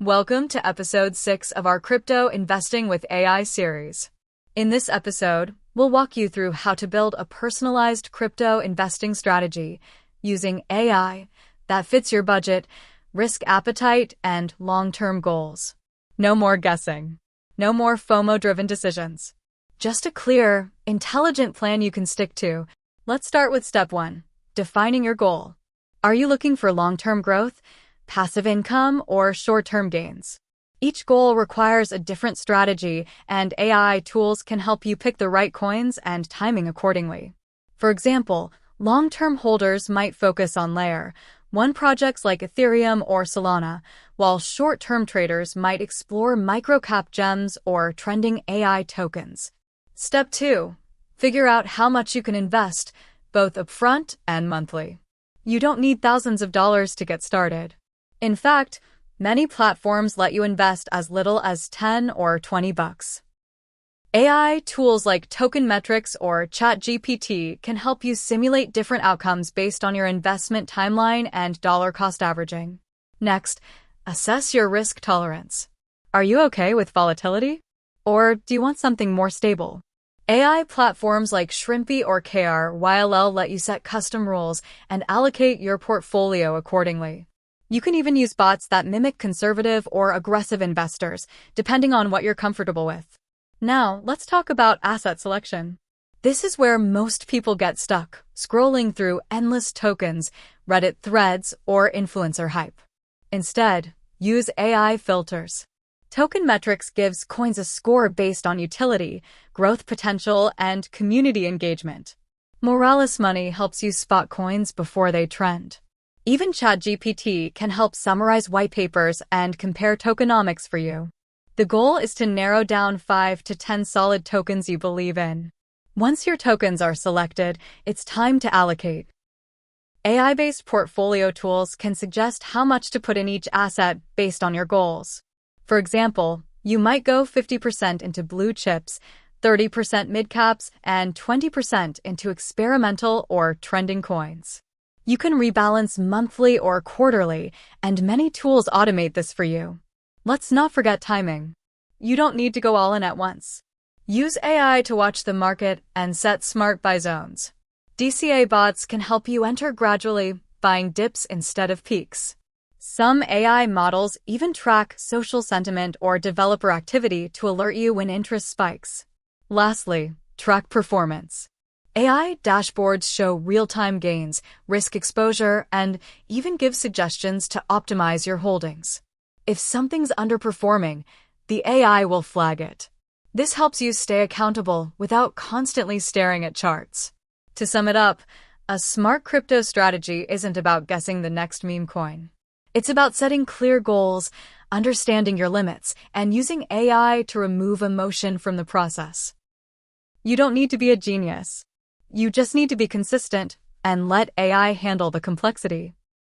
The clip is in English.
Welcome to episode 6 of our Crypto Investing with AI series. In this episode, we'll walk you through how to build a personalized crypto investing strategy using AI that fits your budget, risk appetite, and long-term goals. No more guessing. No more FOMO-driven decisions. Just a clear, intelligent plan you can stick to. Let's start with step 1, defining your goal. Are you looking for long-term growth, passive income, or short-term gains? Each goal requires a different strategy, and AI tools can help you pick the right coins and timing accordingly. For example, long-term holders might focus on Layer 1 projects like Ethereum or Solana, while short-term traders might explore microcap gems or trending AI tokens. Step 2, figure out how much you can invest, both upfront and monthly. You don't need thousands of dollars to get started. In fact, many platforms let you invest as little as $10 or $20. AI tools like TokenMetrics or ChatGPT can help you simulate different outcomes based on your investment timeline and dollar cost averaging. Next, assess your risk tolerance. Are you okay with volatility? Or do you want something more stable? AI platforms like Shrimpy or Kryll let you set custom rules and allocate your portfolio accordingly. You can even use bots that mimic conservative or aggressive investors, depending on what you're comfortable with. Now, let's talk about asset selection. This is where most people get stuck, scrolling through endless tokens, Reddit threads, or influencer hype. Instead, use AI filters. TokenMetrics gives coins a score based on utility, growth potential, and community engagement. Moralis Money helps you spot coins before they trend. Even ChatGPT can help summarize white papers and compare tokenomics for you. The goal is to narrow down 5 to 10 solid tokens you believe in. Once your tokens are selected, it's time to allocate. AI-based portfolio tools can suggest how much to put in each asset based on your goals. For example, you might go 50% into blue chips, 30% mid-caps, and 20% into experimental or trending coins. You can rebalance monthly or quarterly, and many tools automate this for you. Let's not forget timing. You don't need to go all in at once. Use AI to watch the market and set smart buy zones. DCA bots can help you enter gradually, buying dips instead of peaks. Some AI models even track social sentiment or developer activity to alert you when interest spikes. Lastly, track performance. AI dashboards show real-time gains, risk exposure, and even give suggestions to optimize your holdings. If something's underperforming, the AI will flag it. This helps you stay accountable without constantly staring at charts. To sum it up, a smart crypto strategy isn't about guessing the next meme coin. It's about setting clear goals, understanding your limits, and using AI to remove emotion from the process. You don't need to be a genius. You just need to be consistent and let AI handle the complexity.